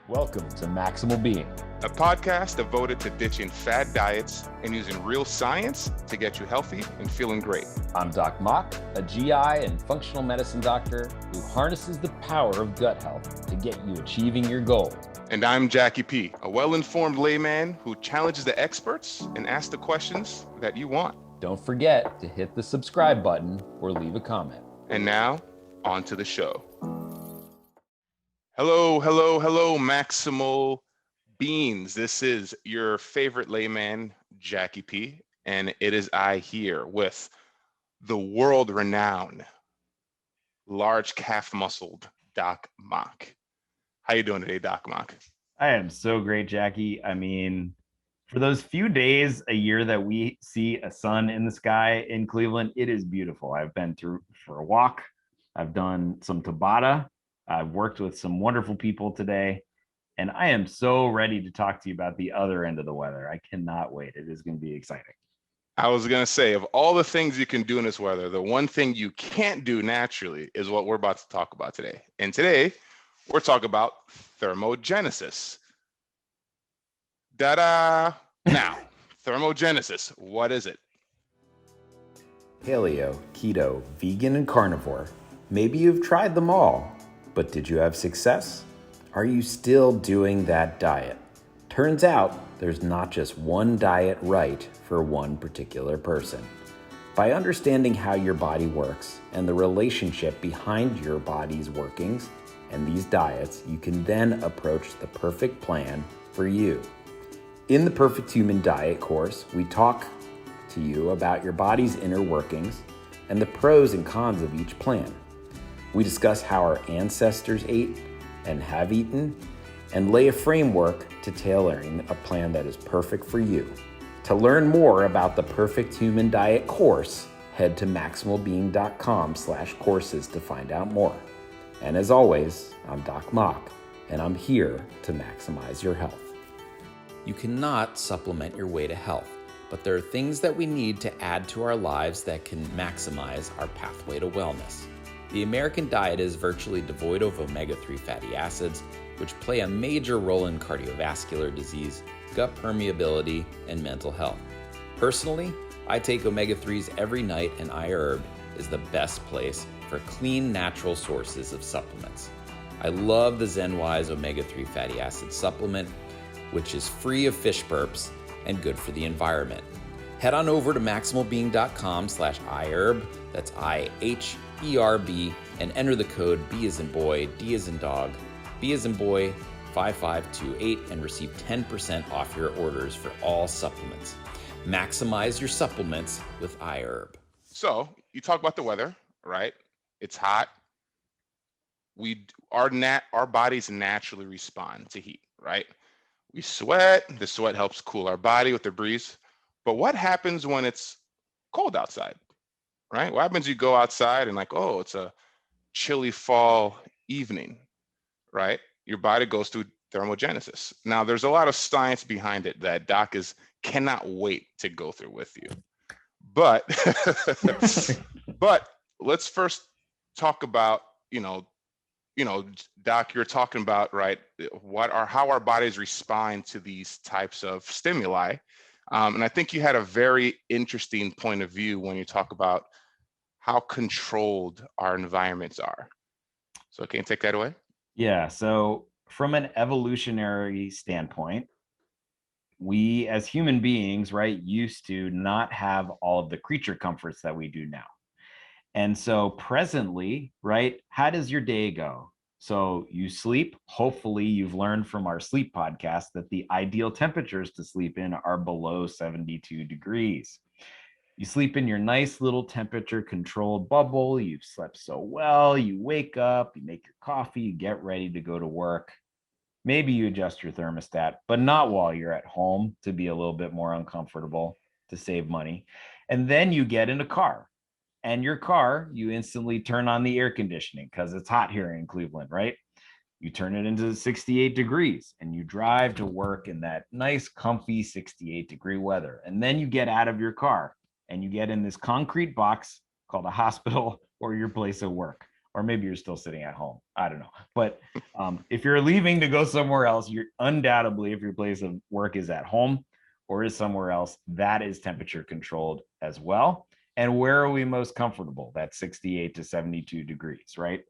Welcome to Maximal Being, a podcast devoted to ditching fad diets and using real science to get you healthy and feeling great. I'm Doc Mok, a GI and functional medicine doctor who harnesses the power of gut health to get you achieving your goals. And I'm Jacky P, a well-informed layman who challenges the experts and asks the questions that you want. Don't forget to hit the subscribe button or leave a comment. And now, on to the show. Hello, Maximal Beings. This is your favorite layman, Jacky P, and it is I here with the world-renowned, large calf-muscled Doc Mok. How you doing today, Doc Mok? I am so great, Jacky. I mean, for those few days a year that we see a sun in the sky in Cleveland, it is beautiful. I've been through for a walk. I've done some Tabata. I've worked with some wonderful people today, and I am so ready to talk to you about the other end of the weather. I cannot wait. It is going to be exciting. I was going to say, of all the things you can do in this weather, the one thing you can't do naturally is what we're about to talk about today. And today, we're talking about thermogenesis. Da-da! Now, thermogenesis, what is it? Paleo, keto, vegan, and carnivore. Maybe you've tried them all, but did you have success? Are you still doing that diet? Turns out there's not just one diet right for one particular person. By understanding how your body works and the relationship behind your body's workings and these diets, you can then approach the perfect plan for you. In the Perfect Human Diet course, we talk to you about your body's inner workings and the pros and cons of each plan. We discuss how our ancestors ate and have eaten, and lay a framework to tailoring a plan that is perfect for you. To learn more about the Perfect Human Diet course, head to maximalbeing.com/courses to find out more. And as always, I'm Doc Mok, and I'm here to maximize your health. You cannot supplement your way to health, but there are things that we need to add to our lives that can maximize our pathway to wellness. The American diet is virtually devoid of omega-3 fatty acids, which play a major role in cardiovascular disease, gut permeability, and mental health. Personally, I take omega-3s every night, and iHerb is the best place for clean, natural sources of supplements. I love the ZenWise omega-3 fatty acid supplement, which is free of fish burps and good for the environment. Head on over to maximalbeing.com/iHerb, that's IHERB, and enter the code B as in boy, D as in dog, B as in boy, 5528, and receive 10% off your orders for all supplements. Maximize your supplements with iHerb. So, you talk about the weather, right? It's hot. Our bodies naturally respond to heat, right? We sweat. The sweat helps cool our body with the breeze. But what happens when it's cold outside, right? What happens? You go outside and it's a chilly fall evening, right? Your body goes through thermogenesis. Now, there's a lot of science behind it that Doc cannot wait to go through with you. But but let's first talk about, Doc, you're talking about, right, how our bodies respond to these types of stimuli. And I think you had a very interesting point of view when you talk about how controlled our environments are. So can you take that away? Yeah. So from an evolutionary standpoint, we as human beings, right, used to not have all of the creature comforts that we do now. And so presently, right, how does your day go? So you sleep. Hopefully you've learned from our sleep podcast that the ideal temperatures to sleep in are below 72 degrees. You sleep in your nice little temperature controlled bubble. You've slept so well. You wake up, you make your coffee, you get ready to go to work. Maybe you adjust your thermostat, but not while you're at home to be a little bit more uncomfortable to save money. And then you get in a car. And your car, you instantly turn on the air conditioning because it's hot here in Cleveland, right? You turn it into 68 degrees and you drive to work in that nice, comfy 68-degree weather. And then you get out of your car and you get in this concrete box called a hospital or your place of work. or maybe you're still sitting at home. I don't know. But if you're leaving to go somewhere else, you're undoubtedly, if your place of work is at home or is somewhere else, that is temperature controlled as well. And where are we most comfortable? That's 68 to 72 degrees, right?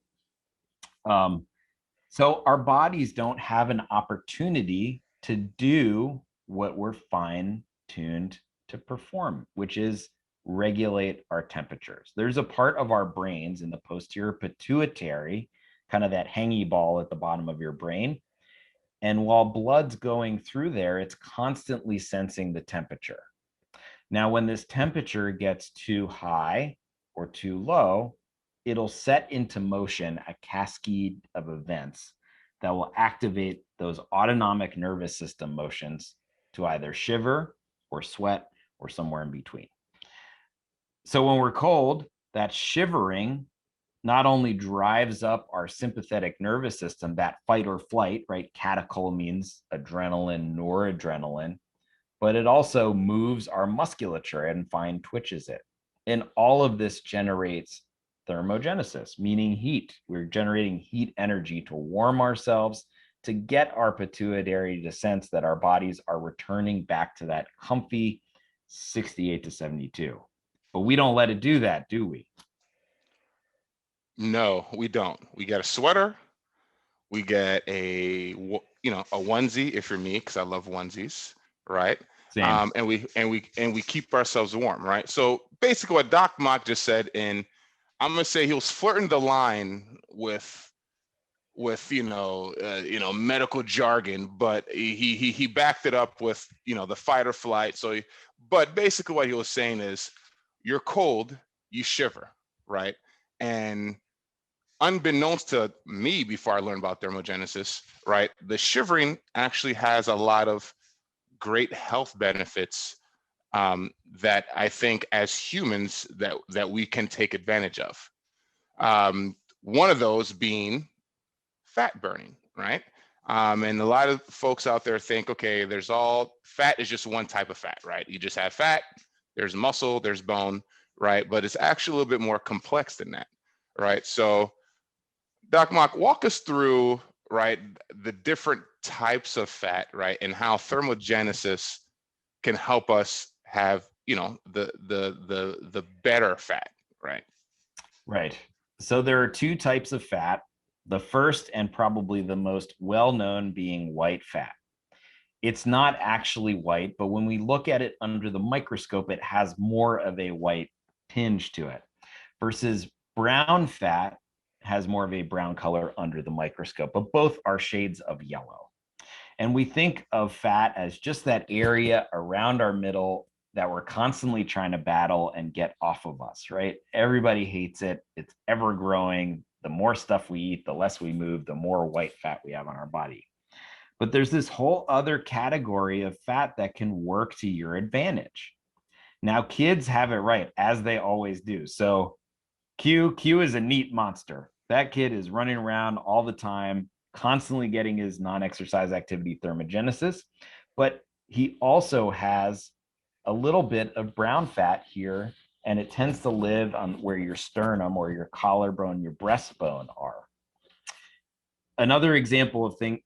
So our bodies don't have an opportunity to do what we're fine tuned to perform, which is regulate our temperatures. There's a part of our brains in the posterior pituitary, kind of that hangy ball at the bottom of your brain. And while blood's going through there, it's constantly sensing the temperature. Now, when this temperature gets too high or too low, it'll set into motion a cascade of events that will activate those autonomic nervous system motions to either shiver or sweat or somewhere in between. So when we're cold, that shivering not only drives up our sympathetic nervous system, that fight or flight, right? Catecholamines, adrenaline, noradrenaline, but it also moves our musculature and fine twitches it. And all of this generates thermogenesis, meaning heat. We're generating heat energy to warm ourselves, to get our pituitary to sense that our bodies are returning back to that comfy 68 to 72. But we don't let it do that, do we? No, we don't. We get a sweater. We get a onesie if you're me, because I love onesies, right? Same. And we keep ourselves warm, right? So basically, what Doc Mok just said, and I'm gonna say he was flirting the line with medical jargon, but he backed it up with the fight or flight. But basically, what he was saying is, you're cold, you shiver, right? And unbeknownst to me, before I learned about thermogenesis, right, the shivering actually has a lot of great health benefits that I think as humans that we can take advantage of. One of those being fat burning, right? And a lot of folks out there think, okay, fat is just one type of fat, right? You just have fat, there's muscle, there's bone, right? But it's actually a little bit more complex than that, right? So Doc Mok, walk us through, right, the different types of fat, right, and how thermogenesis can help us have, the better fat, right? Right. So there are two types of fat. The first and probably the most well-known being white fat. It's not actually white, but when we look at it under the microscope, it has more of a white tinge to it, versus brown fat has more of a brown color under the microscope, but both are shades of yellow. And we think of fat as just that area around our middle that we're constantly trying to battle and get off of us, right? Everybody hates it. It's ever growing. The more stuff we eat, the less we move, the more white fat we have on our body. But there's this whole other category of fat that can work to your advantage. Now, kids have it right, as they always do. So Q is a neat monster. That kid is running around all the time, constantly getting his non-exercise activity thermogenesis, but he also has a little bit of brown fat here, and it tends to live on where your sternum or your collarbone, your breastbone are. Another example of things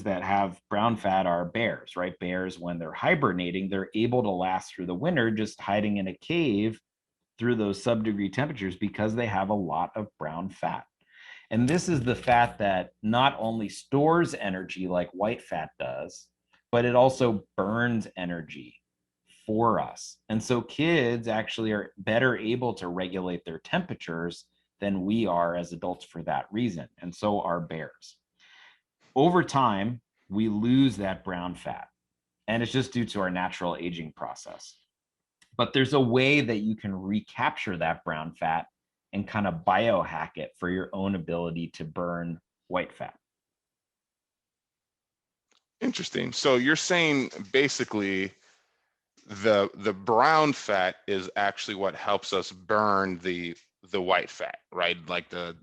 that have brown fat are bears, right? Bears, when they're hibernating, they're able to last through the winter just hiding in a cave through those sub-degree temperatures because they have a lot of brown fat. And this is the fat that not only stores energy like white fat does, but it also burns energy for us. And so kids actually are better able to regulate their temperatures than we are as adults for that reason. And so are bears. Over time, we lose that brown fat, and it's just due to our natural aging process. But there's a way that you can recapture that brown fat and kind of biohack it for your own ability to burn white fat. Interesting. So you're saying basically the brown fat is actually what helps us burn the white fat, right? Like the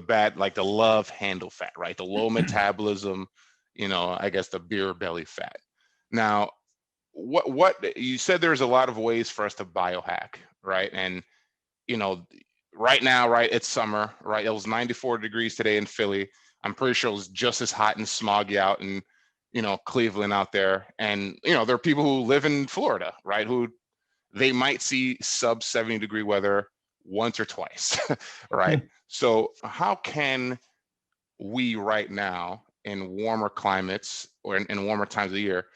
bad, like the love handle fat, right? The low metabolism, I guess the beer belly fat. Now, what you said, there's a lot of ways for us to biohack, right? And right now, right, it's summer, right? It was 94 degrees today in Philly. I'm pretty sure it was just as hot and smoggy out in, Cleveland out there. And, there are people who live in Florida, right, who they might see sub 70-degree weather once or twice, right? So how can we right now in warmer climates or in warmer times of the year,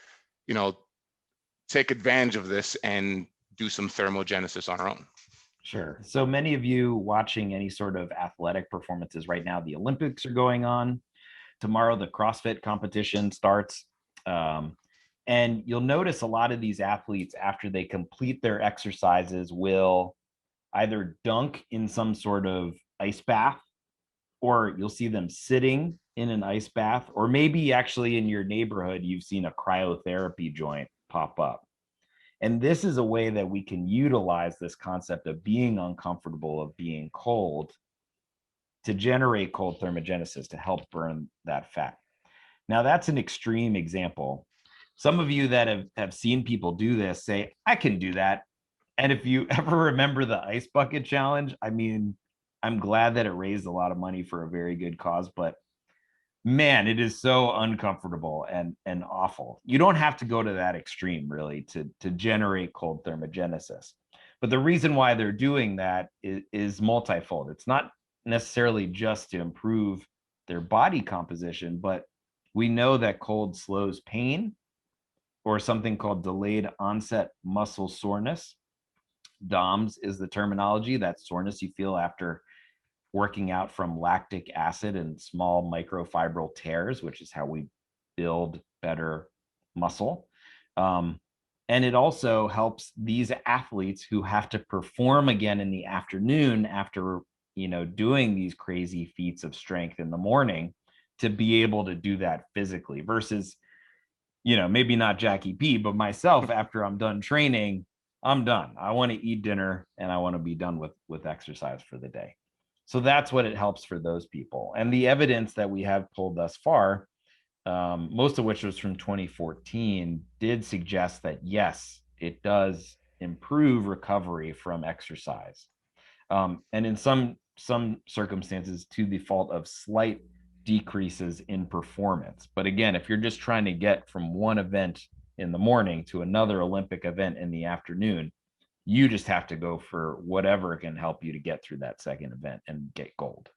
take advantage of this and do some thermogenesis on our own? Sure. So many of you watching any sort of athletic performances right now, the Olympics are going on. Tomorrow, the CrossFit competition starts. And you'll notice a lot of these athletes, after they complete their exercises, will either dunk in some sort of ice bath, or you'll see them sitting in an ice bath, or maybe actually in your neighborhood, you've seen a cryotherapy joint pop up. And this is a way that we can utilize this concept of being uncomfortable, of being cold, to generate cold thermogenesis to help burn that fat. Now, that's an extreme example. Some of you that have seen people do this say, I can do that. And if you ever remember the ice bucket challenge, I mean, I'm glad that it raised a lot of money for a very good cause, but man, it is so uncomfortable and awful. You don't have to go to that extreme really to generate cold thermogenesis. But the reason why they're doing that is multifold. It's not necessarily just to improve their body composition, but we know that cold slows pain, or something called delayed onset muscle soreness. DOMS is the terminology. That soreness you feel after working out from lactic acid and small microfibril tears, which is how we build better muscle. And it also helps these athletes who have to perform again in the afternoon after, doing these crazy feats of strength in the morning, to be able to do that physically versus, maybe not Jacky P, but myself, after I'm done training, I'm done. I want to eat dinner and I want to be done with exercise for the day. So that's what it helps for those people. And the evidence that we have pulled thus far, most of which was from 2014, did suggest that yes, it does improve recovery from exercise. And in some circumstances, to the fault of slight decreases in performance. But again, if you're just trying to get from one event in the morning to another Olympic event in the afternoon, you just have to go for whatever can help you to get through that second event and get gold.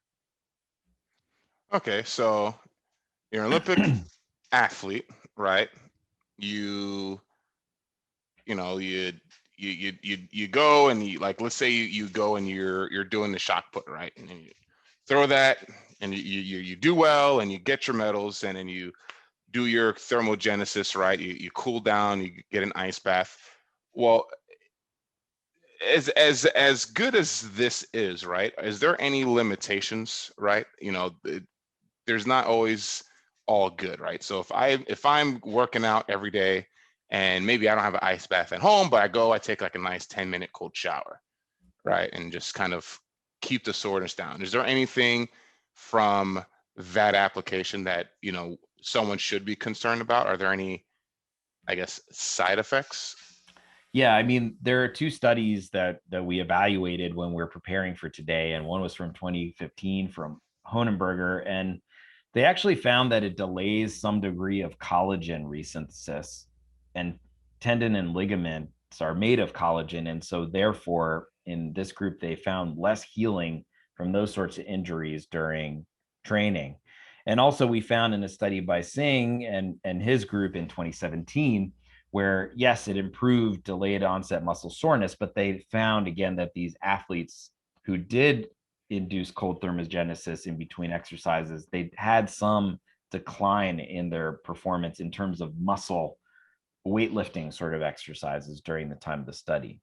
Okay, so you're an Olympic athlete, right? You go and you, like, let's say you go and you're doing the shot put, right? And you throw that and you do well and you get your medals, and then you do your thermogenesis, right? You cool down, you get an ice bath. Well, as good as this is, right? Is there any limitations, right? There's not always all good, right? So if I'm working out every day and maybe I don't have an ice bath at home, but I take like a nice 10-minute cold shower, right? And just kind of keep the soreness down. Is there anything from that application that, someone should be concerned about? Are there any, I guess, side effects? Yeah, I mean, there are two studies that we evaluated when we were preparing for today, and one was from 2015 from Honenberger, and they actually found that it delays some degree of collagen resynthesis, and tendon and ligaments are made of collagen, and so therefore, in this group, they found less healing from those sorts of injuries during training. And also, we found in a study by Singh and his group in 2017, where yes, it improved delayed onset muscle soreness, but they found again that these athletes who did induce cold thermogenesis in between exercises, they had some decline in their performance in terms of muscle weightlifting sort of exercises during the time of the study.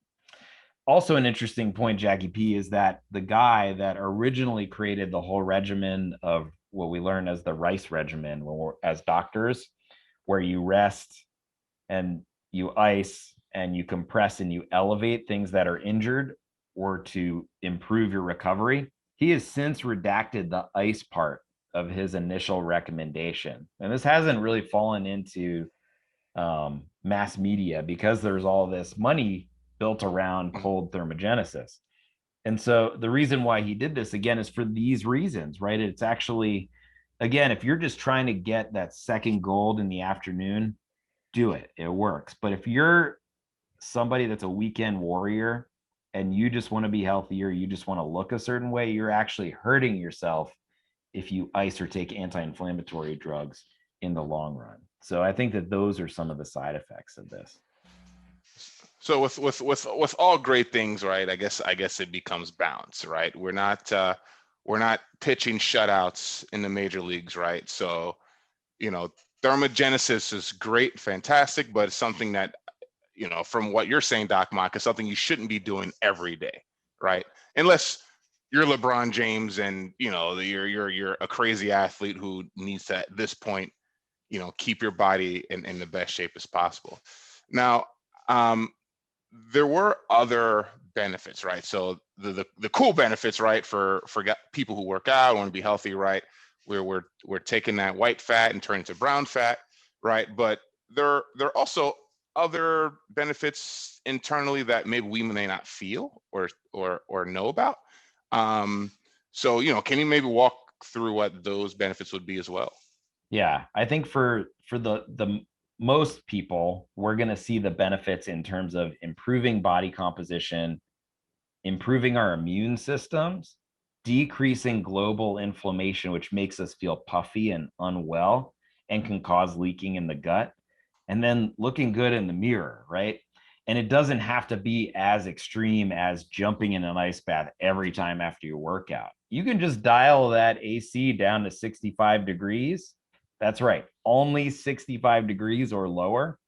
Also, an interesting point, Jacky P, is that the guy that originally created the whole regimen of what we learn as the rice regimen when we're as doctors, where you rest and you ice and you compress and you elevate things that are injured or to improve your recovery, he has since redacted the ice part of his initial recommendation. And this hasn't really fallen into mass media because there's all this money built around cold thermogenesis. And so the reason why he did this, again, is for these reasons, right? It's actually, again, if you're just trying to get that second gold in the afternoon, do it. It works. But if you're somebody that's a weekend warrior and you just want to be healthier, you just want to look a certain way, you're actually hurting yourself if you ice or take anti-inflammatory drugs in the long run. So I think that those are some of the side effects of this. So with all great things, right? I guess it becomes balance, right? We're not pitching shutouts in the major leagues, right? So, you know, thermogenesis is great, fantastic, but it's something that, you know, from what you're saying, Doc Mok, is something you shouldn't be doing every day, right? Unless you're LeBron James and, you know, you're a crazy athlete who needs to, at this point, you know, keep your body in the best shape as possible. Now, there were other benefits, right? So the cool benefits, right, for people who work out, want to be healthy, right? We're taking that white fat and turning it to brown fat, right? But there are also other benefits internally that maybe we may not feel or know about. So, you know, can you maybe walk through what those benefits would be as well? Yeah, I think for the most people, we're going to see the benefits in terms of improving body composition, improving our immune systems, decreasing global inflammation, which makes us feel puffy and unwell and can cause leaking in the gut, and then looking good in the mirror, right? And it doesn't have to be as extreme as jumping in an ice bath every time after your workout. You can just dial that AC down to 65 degrees. That's right, only 65 degrees or lower,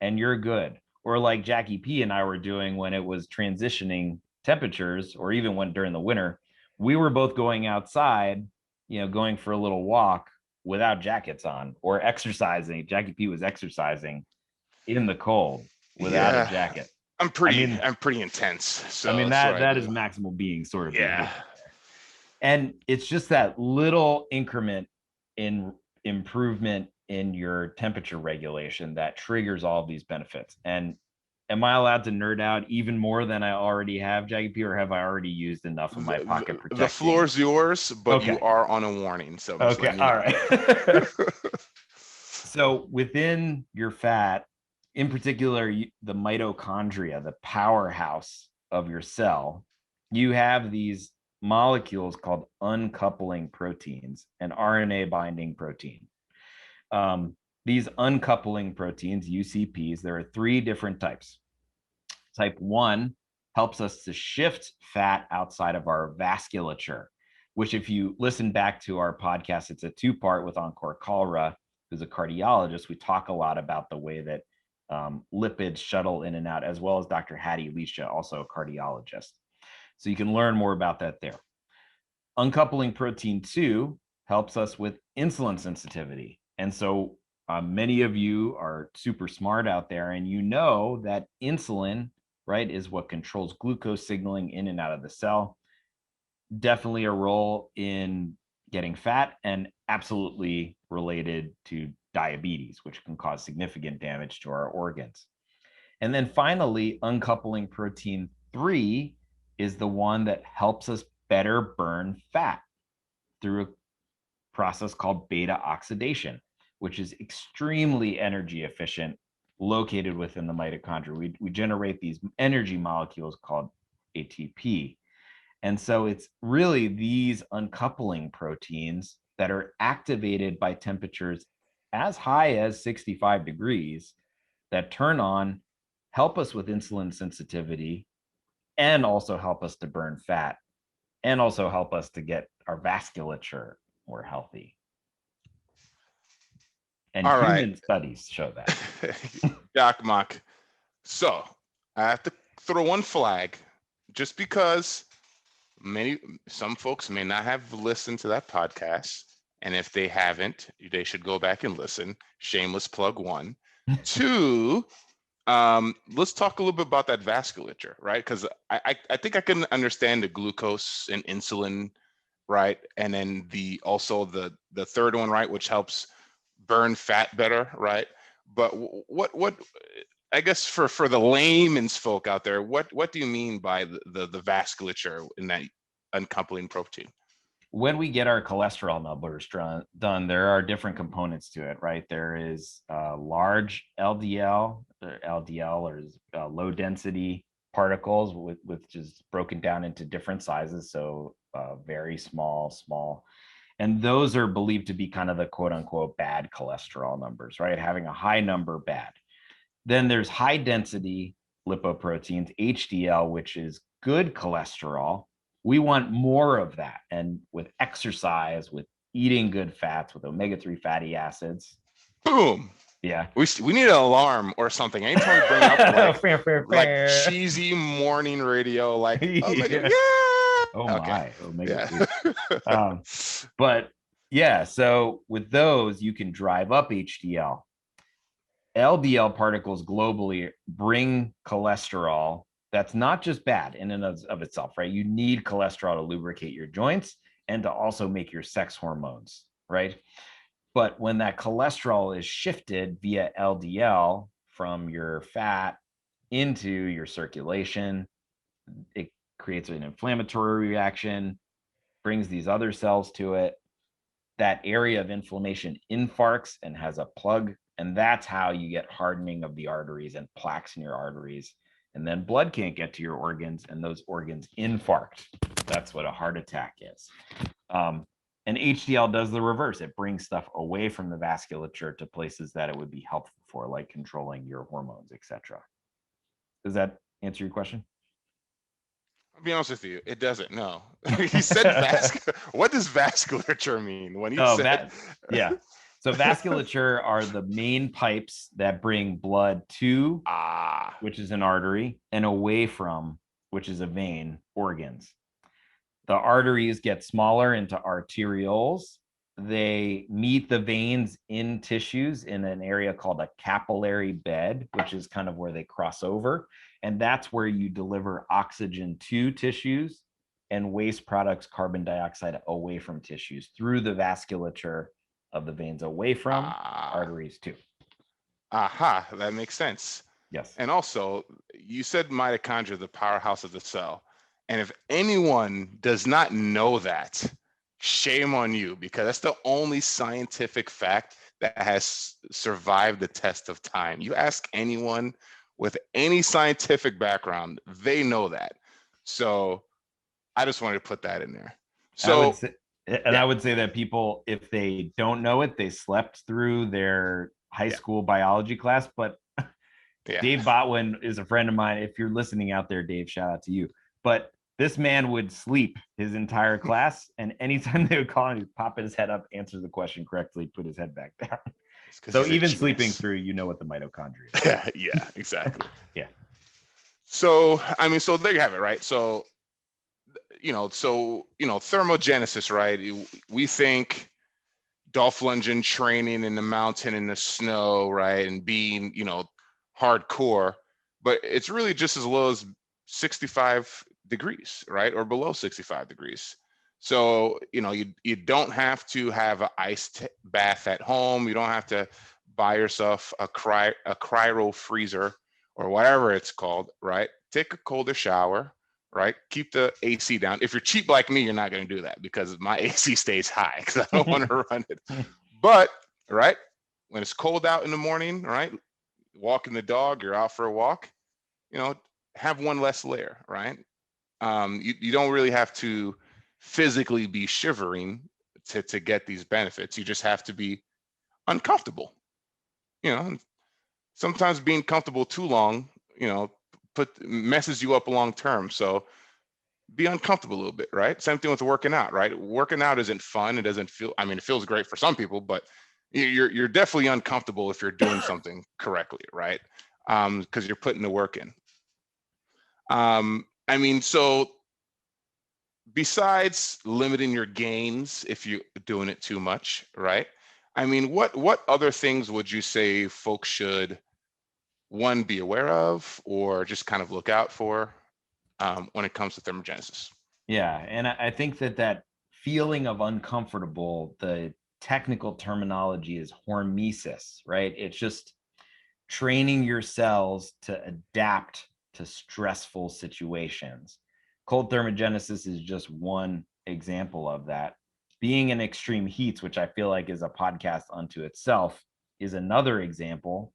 and you're good. Or like Jacky P and I were doing when it was transitioning temperatures, or even when during the winter, we were both going outside, you know, going for a little walk without jackets on, or exercising. Jacky P was exercising in the cold without a Yeah, jacket. I'm pretty intense. So I mean, that's what I that do. is maximal being sort of Yeah. behavior. And it's just that little increment in improvement in your temperature regulation that triggers all of these benefits. And am I allowed to nerd out even more than I already have, Jacky P, or have I already used enough of my pocket protecting? The floor's yours, but Okay. You are on a warning. So okay, all right. So within your fat, in particular, the mitochondria, the powerhouse of your cell, you have these molecules called uncoupling proteins and RNA binding protein. These uncoupling proteins, UCPs, there are 3 different types. Type 1 helps us to shift fat outside of our vasculature, which if you listen back to our podcast, it's a 2-part with Encore Kalra, who's a cardiologist. We talk a lot about the way that lipids shuttle in and out, as well as Dr. Hattie Leisha, also a cardiologist. So you can learn more about that there. Uncoupling protein 2 helps us with insulin sensitivity. And so many of you are super smart out there, and you know that insulin, right, is what controls glucose signaling in and out of the cell. Definitely a role in getting fat, and absolutely related to diabetes, which can cause significant damage to our organs. And then finally, uncoupling protein 3 is the one that helps us better burn fat through a process called beta oxidation, which is extremely energy efficient, located within the mitochondria. We generate these energy molecules called ATP. And so it's really these uncoupling proteins that are activated by temperatures as high as 65 degrees that turn on, help us with insulin sensitivity, and also help us to burn fat, and also help us to get our vasculature more healthy. And All human right. studies show that. Doc Mok. So I have to throw one flag, just because some folks may not have listened to that podcast. And if they haven't, they should go back and listen. Shameless plug 1. 2, let's talk a little bit about that vasculature, right? Because I think I can understand the glucose and insulin, right? And then also the third one, right, which helps burn fat better, right? But what I guess for the layman's folk out there, what do you mean by the vasculature in that uncoupling protein? When we get our cholesterol numbers done, there are different components to it, right? There is large LDL, or low density particles, which is broken down into different sizes. So very small, small. And those are believed to be kind of the quote unquote bad cholesterol numbers, right? Having a high number, bad. Then there's high density lipoproteins, HDL, which is good cholesterol. We want more of that. And with exercise, with eating good fats, with omega-3 fatty acids. Boom. Yeah. We need an alarm or something. Anytime we bring up like cheesy morning radio, like, omega, yeah. Oh okay. my, omega-3. Yeah. But yeah, so with those, you can drive up HDL. LDL particles globally bring cholesterol. That's not just bad in and of itself, right? You need cholesterol to lubricate your joints and to also make your sex hormones, right? But when that cholesterol is shifted via LDL from your fat into your circulation, it creates an inflammatory reaction, brings these other cells to it. That area of inflammation infarcts and has a plug. And that's how you get hardening of the arteries and plaques in your arteries. And then blood can't get to your organs, and those organs infarct. That's what a heart attack is. And HDL does the reverse. It brings stuff away from the vasculature to places that it would be helpful for, like controlling your hormones, etc. Does that answer your question? I'll be honest with you, it doesn't. No. He said what does vasculature mean when he said? Yeah. So vasculature are the main pipes that bring blood to, which is an artery, and away from, which is a vein, organs. The arteries get smaller into arterioles. They meet the veins in tissues in an area called a capillary bed, which is kind of where they cross over. And that's where you deliver oxygen to tissues and waste products, carbon dioxide, away from tissues through the vasculature of the veins, away from arteries too. Aha, that makes sense. Yes. And also, you said mitochondria, the powerhouse of the cell. And if anyone does not know that, shame on you, because that's the only scientific fact that has survived the test of time. You ask anyone with any scientific background, they know that. So I just wanted to put that in there. So I would say that people, if they don't know it, they slept through their high school biology class. But Dave Botwin is a friend of mine. If you're listening out there, Dave, shout out to you. But this man would sleep his entire class, and anytime they would call him, he'd pop his head up, answer the question correctly, put his head back down. So even sleeping through, you know what the mitochondria is. Yeah, exactly. Yeah. So, I mean, so there you have it, right? So, thermogenesis, right? We think Dolph Lundgren training in the mountain in the snow, right? And being, hardcore, but it's really just as low as 65 degrees, right? Or below 65 degrees. So, you don't have to have an ice bath at home. You don't have to buy yourself a cryo freezer or whatever it's called, right? Take a colder shower, right? Keep the AC down. If you're cheap like me, you're not going to do that because my AC stays high because I don't want to run it. But, right, when it's cold out in the morning, right, walking the dog, you're out for a walk, have one less layer, right? You don't really have to physically be shivering to get these benefits. You just have to be uncomfortable. Sometimes being comfortable too long, messes you up long term. So be uncomfortable a little bit, right? Same thing with working out, right? Working out isn't fun. It doesn't feel, it feels great for some people, but you're definitely uncomfortable if you're doing something correctly, right? Because you're putting the work in. So besides limiting your gains if you're doing it too much, right? What other things would you say folks should, one, be aware of or just kind of look out for when it comes to thermogenesis? Yeah, and I think that feeling of uncomfortable, the technical terminology is hormesis, right? It's just training your cells to adapt to stressful situations. Cold thermogenesis is just one example of that. Being in extreme heats, which I feel like is a podcast unto itself, is another example.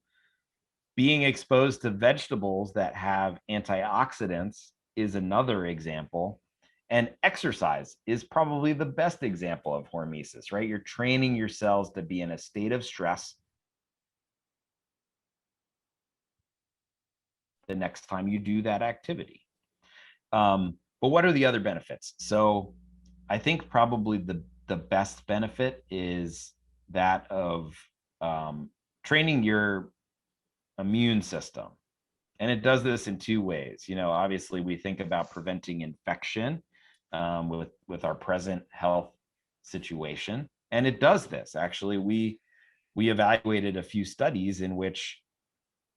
Being exposed to vegetables that have antioxidants is another example. And exercise is probably the best example of hormesis, right? You're training your cells to be in a state of stress the next time you do that activity. But what are the other benefits? So I think probably the best benefit is that of training your immune system. And it does this in two ways. You know, obviously we think about preventing infection with our present health situation. And it does this. Actually, we evaluated a few studies in which,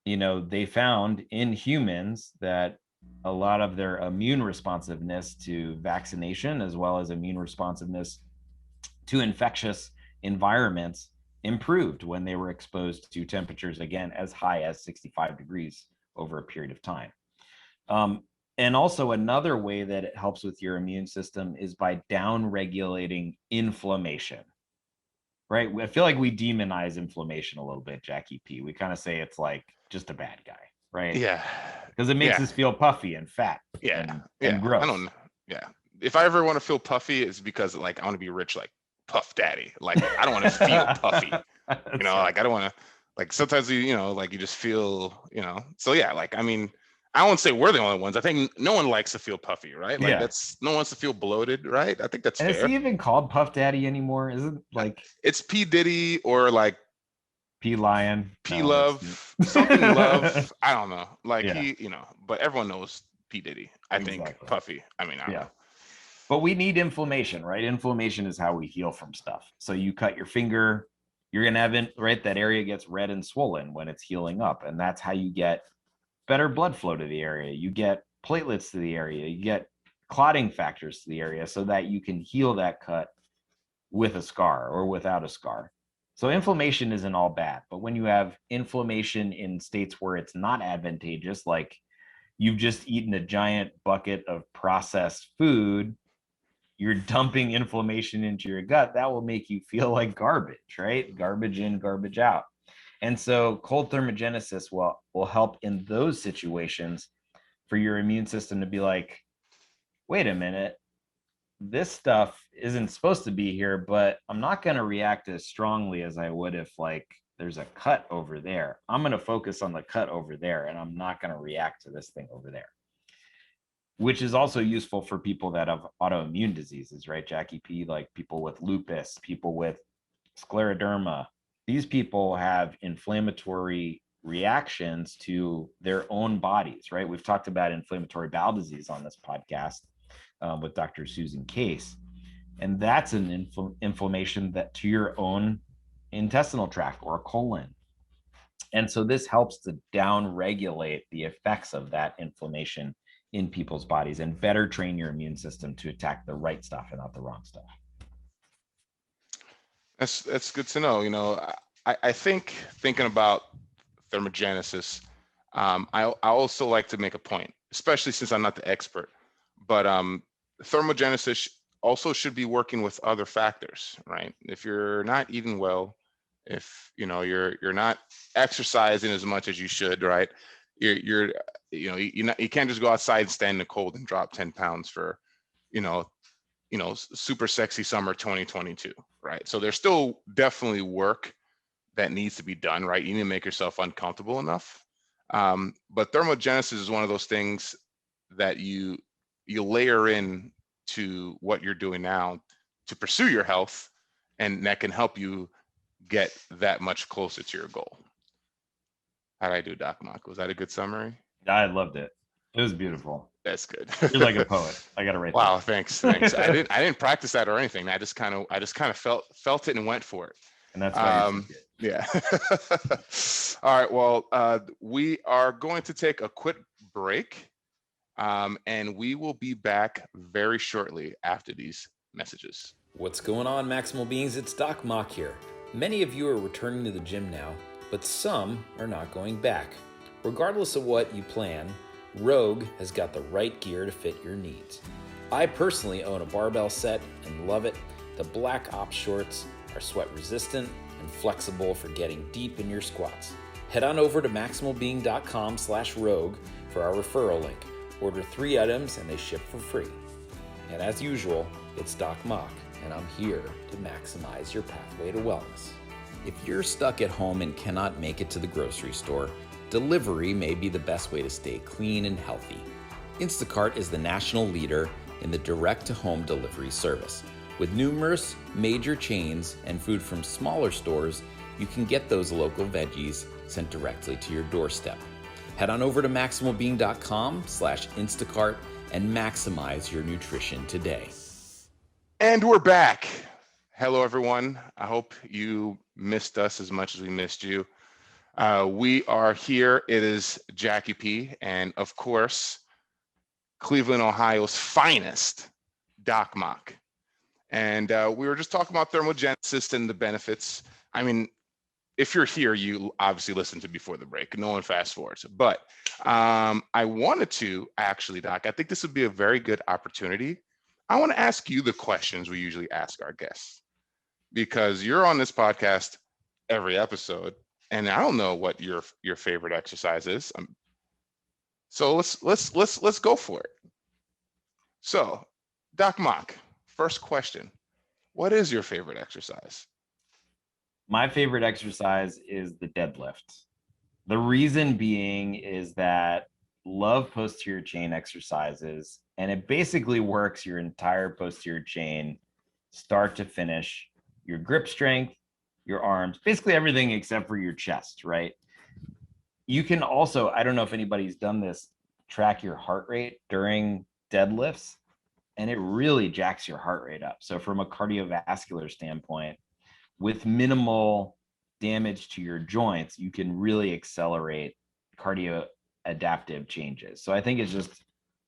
you know, they found in humans that a lot of their immune responsiveness to vaccination, as well as immune responsiveness to infectious environments, improved when they were exposed to temperatures, again, as high as 65 degrees over a period of time. And also another way that it helps with your immune system is by down regulating inflammation, right? I feel like we demonize inflammation a little bit, Jacky P. We kind of say it's like just a bad guy, right? Yeah. Because it makes Yeah. us feel puffy and fat. Yeah. And gross. I don't know. Yeah. If I ever want to feel puffy, it's because like I want to be rich, like Puff Daddy. Like I don't want to feel puffy. You know, like I don't want to, like sometimes you know, like you just feel, you know. So yeah, like I mean, I won't say we're the only ones. I think no one likes to feel puffy, right? Like that's no one wants to feel bloated, right? I think that's and fair. Is he even called Puff Daddy anymore? Is it like it's P Diddy or like P Lion? P Love, something Love. I don't know. Like he, you know, but everyone knows P Diddy. I think Puffy. I mean, I don't know. But we need inflammation, right? Inflammation is how we heal from stuff. So you cut your finger, you're gonna have right, that area gets red and swollen when it's healing up, and that's how you get better blood flow to the area. You get platelets to the area. You get clotting factors to the area so that you can heal that cut with a scar or without a scar. So inflammation isn't all bad, but when you have inflammation in states where it's not advantageous, like you've just eaten a giant bucket of processed food, you're dumping inflammation into your gut, that will make you feel like garbage, right? Garbage in, garbage out. And so cold thermogenesis will help in those situations for your immune system to be like, wait a minute, this stuff isn't supposed to be here, but I'm not going to react as strongly as I would if like there's a cut over there. I'm going to focus on the cut over there, and I'm not going to react to this thing over there, which is also useful for people that have autoimmune diseases, right? Jacky P, like people with lupus, people with scleroderma. These people have inflammatory reactions to their own bodies, right? We've talked about inflammatory bowel disease on this podcast with Dr. Susan Case. And that's an inflammation that to your own intestinal tract or colon. And so this helps to down regulate the effects of that inflammation in people's bodies and better train your immune system to attack the right stuff and not the wrong stuff. That's good to know. You know, I think thinking about thermogenesis, I also like to make a point, especially since I'm not the expert, but thermogenesis also should be working with other factors, right? If you're not eating well, if you know you're not exercising as much as you should, right? You can't just go outside and stand in the cold and drop 10 pounds for, super sexy summer 2022, right? So there's still definitely work that needs to be done, right? You need to make yourself uncomfortable enough. But thermogenesis is one of those things that you layer in to what you're doing now to pursue your health, and that can help you get that much closer to your goal. How did I do, Doc Mok? Was that a good summary? I loved it. It was beautiful. That's good. You're like a poet. I gotta write. Wow, that. thanks. I didn't practice that or anything. I just kind of felt it and went for it. And that's why yeah. All right. Well, we are going to take a quick break, and we will be back very shortly after these messages. What's going on, Maximal Beings? It's Doc Mok here. Many of you are returning to the gym now, but some are not going back. Regardless of what you plan, Rogue has got the right gear to fit your needs. I personally own a barbell set and love it. The Black Ops shorts are sweat resistant and flexible for getting deep in your squats. Head on over to maximalbeing.com/rogue for our referral link. Order 3 items and they ship for free. And as usual, it's Doc Mok, and I'm here to maximize your pathway to wellness. If you're stuck at home and cannot make it to the grocery store, delivery may be the best way to stay clean and healthy. Instacart is the national leader in the direct-to-home delivery service. With numerous major chains and food from smaller stores, you can get those local veggies sent directly to your doorstep. Head on over to maximalbeing.com/Instacart and maximize your nutrition today. And we're back. Hello, everyone. I hope you missed us as much as we missed you. We are here. It is Jacky P, and of course, Cleveland, Ohio's finest, Doc Mok. And we were just talking about thermogenesis and the benefits. I mean, if you're here, you obviously listened to before the break. No one fast forwards. But I wanted to actually, Doc, I think this would be a very good opportunity. I want to ask you the questions we usually ask our guests, because you're on this podcast every episode, and I don't know what your favorite exercise is. So let's go for it. So, Doc Mok, first question: what is your favorite exercise? My favorite exercise is the deadlift. The reason being is that love posterior chain exercises, and it basically works your entire posterior chain, start to finish, your grip strength, your arms, basically everything except for your chest, right? You can also, I don't know if anybody's done this, track your heart rate during deadlifts, and it really jacks your heart rate up. So from a cardiovascular standpoint, with minimal damage to your joints, you can really accelerate cardio adaptive changes. So I think it's just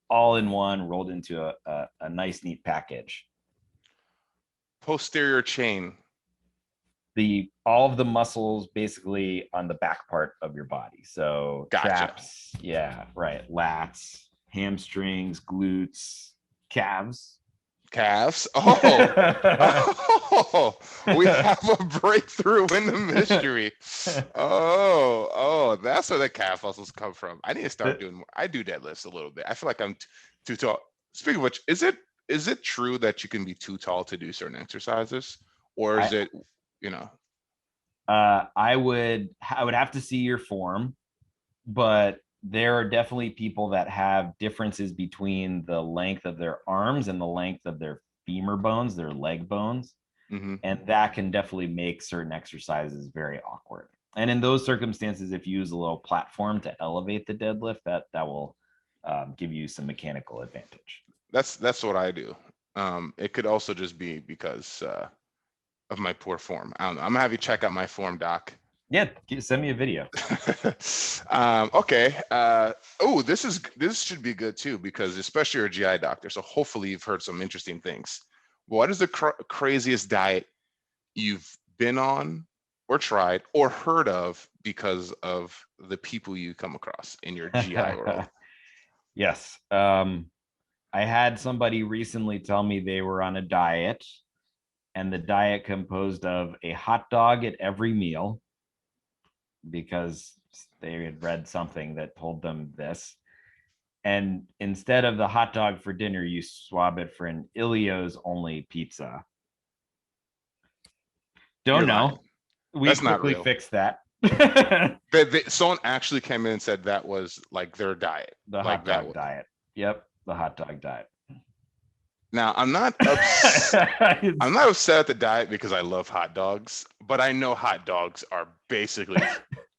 all in one, rolled into a nice, neat package. Posterior chain. All of the muscles basically on the back part of your body. So Gotcha. Traps, yeah, right. Lats, hamstrings, glutes, calves. Oh, we have a breakthrough in the mystery. Oh, that's where the calf muscles come from. I need to start doing more. I do deadlifts a little bit. I feel like I'm too tall. Speaking of which, is it true that you can be too tall to do certain exercises, or is it, you know? I would have to see your form, but there are definitely people that have differences between the length of their arms and the length of their femur bones, their leg bones. Mm-hmm. And that can definitely make certain exercises very awkward. And in those circumstances, if you use a little platform to elevate the deadlift, that will give you some mechanical advantage. That's what I do. It could also just be because of my poor form. I don't know. I'm gonna have you check out my form, Doc. Yeah, send me a video. Okay. This should be good too, because especially you're a GI doctor, so hopefully you've heard some interesting things. What is the craziest diet you've been on or tried or heard of because of the people you come across in your GI world? Yes. I had somebody recently tell me they were on a diet, and the diet composed of a hot dog at every meal, because they had read something that told them this. And instead of the hot dog for dinner, you swab it for an Ilio's only pizza. Don't know. We quickly fixed that. Someone actually came in and said that was like their diet. The hot dog diet. Yep, the hot dog diet. Now, I'm not upset at the diet because I love hot dogs, but I know hot dogs are basically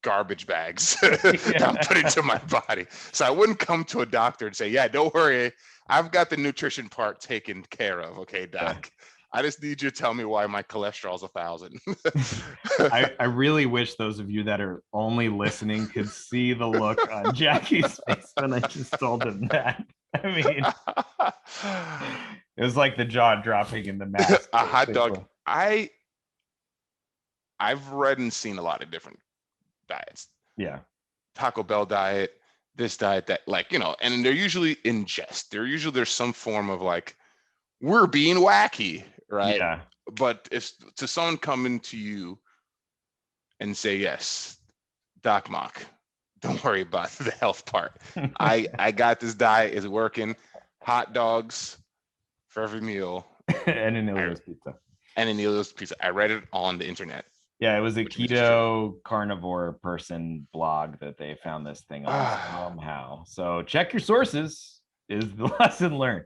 garbage bags that I'm putting to my body. So I wouldn't come to a doctor and say, yeah, don't worry, I've got the nutrition part taken care of. Okay, doc. I just need you to tell me why my cholesterol's 1,000. I really wish those of you that are only listening could see the look on Jacky's face when I just told him that. I mean, it was like the jaw dropping in the mask. A hot dog. I've read and seen a lot of different diets. Yeah. Taco Bell diet, this diet, that, like, you know, and they're usually in jest. There's some form of like, we're being wacky, right? Yeah. But if to someone coming to you and say, yes, Doc Mok, don't worry about the health part. I got this diet, is working. Hot dogs for every meal. And an Ilio's pizza. And an Ilio's pizza. I read it on the internet. Yeah, it was a Which means it's true. keto carnivore person blog that they found this thing on somehow. So check your sources is the lesson learned.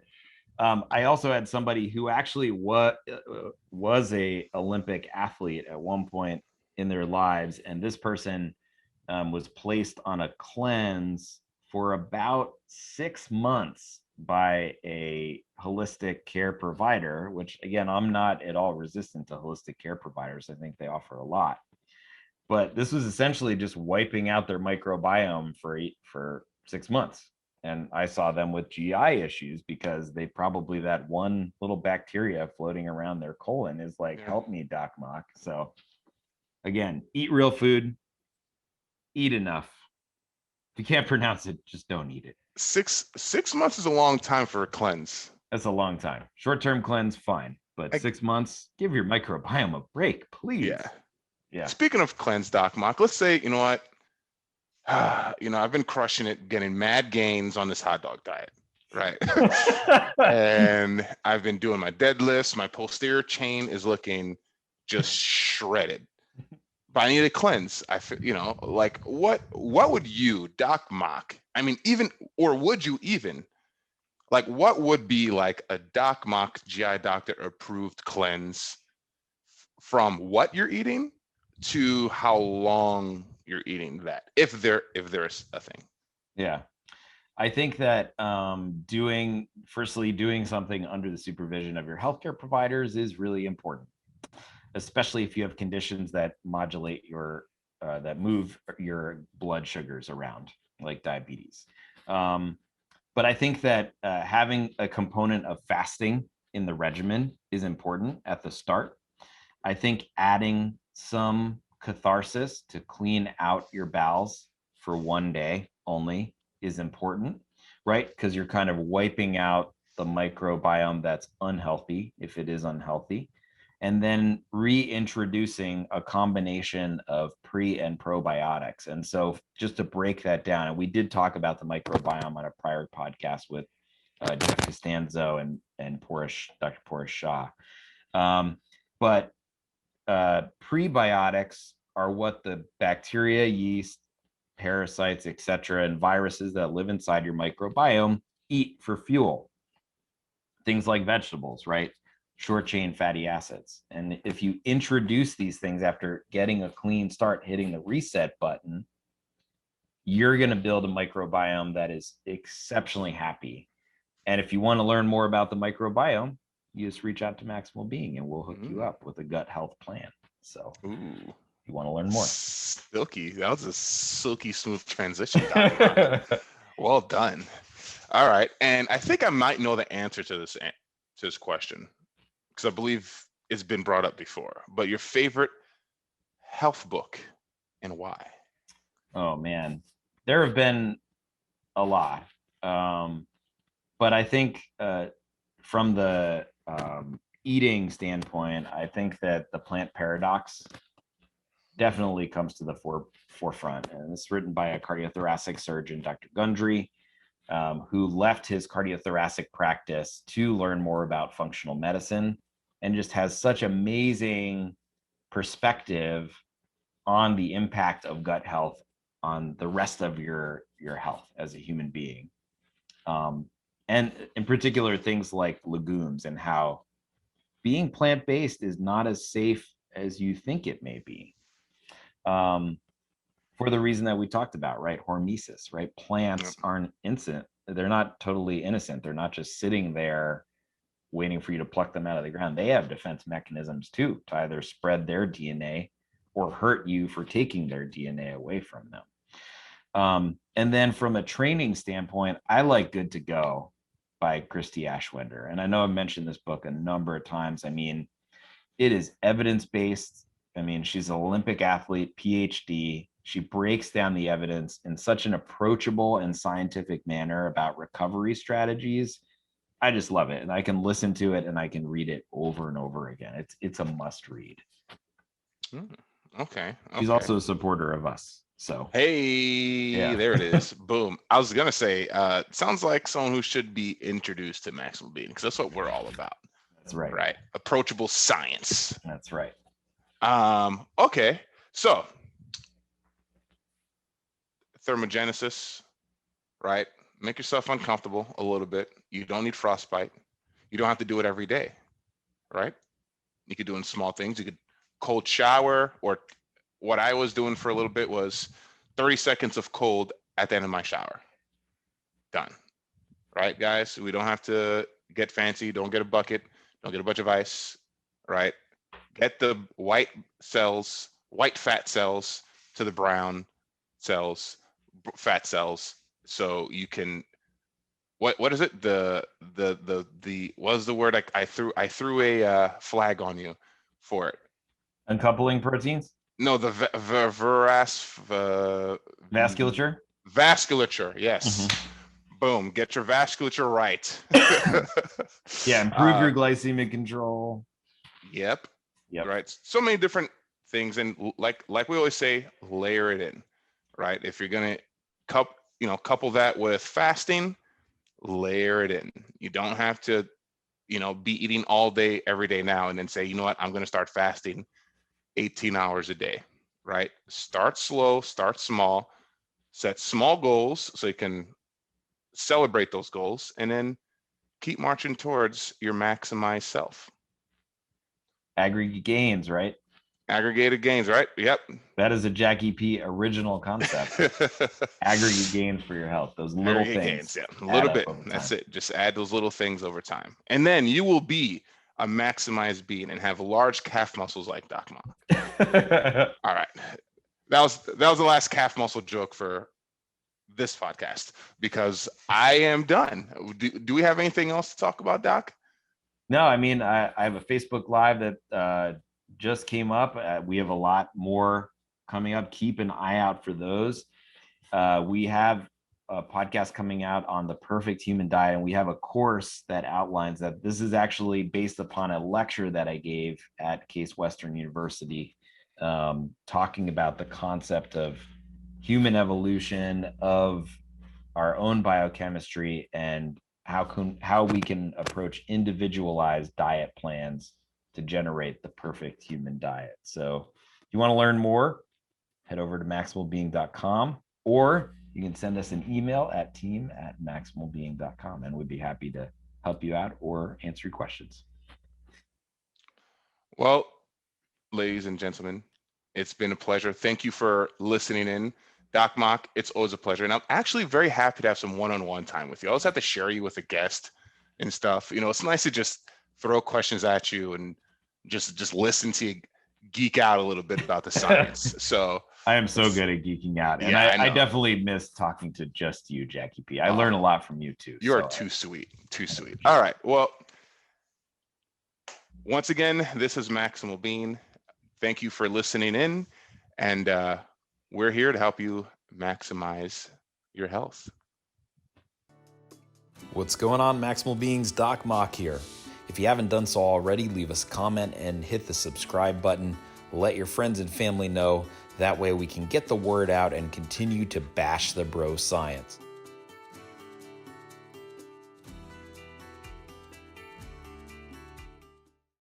I also had somebody who actually was a Olympic athlete at one point in their lives, and this person was placed on a cleanse for about 6 months by a holistic care provider, which, again, I'm not at all resistant to holistic care providers. I think they offer a lot. But this was essentially just wiping out their microbiome for 6 months. And I saw them with GI issues because they probably, that one little bacteria floating around their colon is like, help me, Doc Mok. So again, eat real food, eat enough. If you can't pronounce it, just don't eat it. 6 months is a long time for a cleanse. That's a long time. Short-term cleanse, fine. But 6 months, give your microbiome a break, please. Yeah. Speaking of cleanse, Doc Mok, let's say, you know what? I've been crushing it, getting mad gains on this hot dog diet, right? And I've been doing my deadlifts. My posterior chain is looking just shredded. But I need a cleanse. Like what would you, Doc Mok? I mean, would you even, like, what would be like a Doc Mok GI doctor approved cleanse from what you're eating to how long you're eating that, if there's a thing? Yeah. I think that doing something under the supervision of your healthcare providers is really important, especially if you have conditions that modulate that move your blood sugars around, like diabetes. But I think that having a component of fasting in the regimen is important at the start. I think adding some catharsis to clean out your bowels for one day only is important, right? Because you're kind of wiping out the microbiome that's unhealthy, if it is unhealthy, and then reintroducing a combination of pre and probiotics. And so just to break that down, and we did talk about the microbiome on a prior podcast with Jeff Costanzo and Dr. Porus Shah. But prebiotics are what the bacteria, yeast, parasites, etc., and viruses that live inside your microbiome eat for fuel. Things like vegetables, right? Short chain fatty acids. And if you introduce these things after getting a clean start, hitting the reset button, you're going to build a microbiome that is exceptionally happy. And if you want to learn more about the microbiome, you just reach out to Maximal Being and we'll hook you up with a gut health plan. So if you want to learn more. Silky. That was a silky smooth transition. Well done. All right. And I think I might know the answer to this question, because I believe it's been brought up before. But your favorite health book and why? Oh, man. There have been a lot. But I think from the eating standpoint, I think that the plant paradox definitely comes to the forefront. And it's written by a cardiothoracic surgeon, Dr. Gundry, who left his cardiothoracic practice to learn more about functional medicine, and just has such amazing perspective on the impact of gut health on the rest of your health as a human being. And in particular, things like legumes, and how being plant-based is not as safe as you think it may be. For the reason that we talked about, right? Hormesis, right? Plants aren't innocent. They're not totally innocent. They're not just sitting there waiting for you to pluck them out of the ground. They have defense mechanisms too, to either spread their DNA or hurt you for taking their DNA away from them. And then from a training standpoint, I like Good to Go by Christy Ashwender. And I know I've mentioned this book a number of times. I mean, it is evidence-based. I mean, she's an Olympic athlete, PhD, She breaks down the evidence in such an approachable and scientific manner about recovery strategies. I just love it. And I can listen to it and I can read it over and over again. It's a must read. Okay. She's also a supporter of us. So hey, there it is. Boom. I was gonna say, sounds like someone who should be introduced to Maximal Being, because that's what we're all about. That's right. Right. Approachable science. That's right. Okay. So thermogenesis, right? Make yourself uncomfortable a little bit. You don't need frostbite. You don't have to do it every day, right? You could do it in small things. You could cold shower, or what I was doing for a little bit was 30 seconds of cold at the end of my shower. Done. Right, guys? We don't have to get fancy. Don't get a bucket. Don't get a bunch of ice, right? Get the white fat cells to the brown cells, fat cells, so you can, what is it? The what was the word I threw a flag on you for it? Uncoupling proteins? No, the vasculature. Vasculature, yes. Mm-hmm. Boom, get your vasculature right. Yeah, improve your glycemic control. Yep. Right. So many different things, and like we always say, layer it in. Right. If you're gonna couple that with fasting, layer it in. You don't have to, be eating all day every day now and then say, you know what, I'm gonna start fasting 18 hours a day. Right. Start slow, start small, set small goals so you can celebrate those goals, and then keep marching towards your maximized self. Aggregate gains, right? Aggregated gains, right? Yep. That is a Jacky P original concept. Aggregate gains for your health. Those little things. Gains, yeah. A little bit. That's it. Just add those little things over time. And then you will be a maximized being and have large calf muscles like Doc Mok. All right. That was the last calf muscle joke for this podcast, because I am done. Do we have anything else to talk about, Doc? No, I mean, I have a Facebook Live that just came up. We have a lot more coming up. Keep an eye out for those. We have a podcast coming out on the perfect human diet, and we have a course that outlines that. This is actually based upon a lecture that I gave at Case Western University, talking about the concept of human evolution, of our own biochemistry, and how we can approach individualized diet plans to generate the perfect human diet. So if you want to learn more, head over to maximalbeing.com, or you can send us an email at team@maximalbeing.com, and we'd be happy to help you out or answer your questions. Well, ladies and gentlemen, it's been a pleasure. Thank you for listening in. Doc Mok, it's always a pleasure. And I'm actually very happy to have some one-on-one time with you. I always have to share you with a guest and stuff. It's nice to just throw questions at you and just listen to you geek out a little bit about the science. So I am so good at geeking out. And I definitely miss talking to just you, Jacky P. I learn a lot from you too. You are too sweet. All right. Well, once again, this is Maximal Being. Thank you for listening in. And we're here to help you maximize your health. What's going on, Maximal Beings? Doc Mok here. If you haven't done so already, leave us a comment and hit the subscribe button. Let your friends and family know. That way we can get the word out and continue to bash the bro science.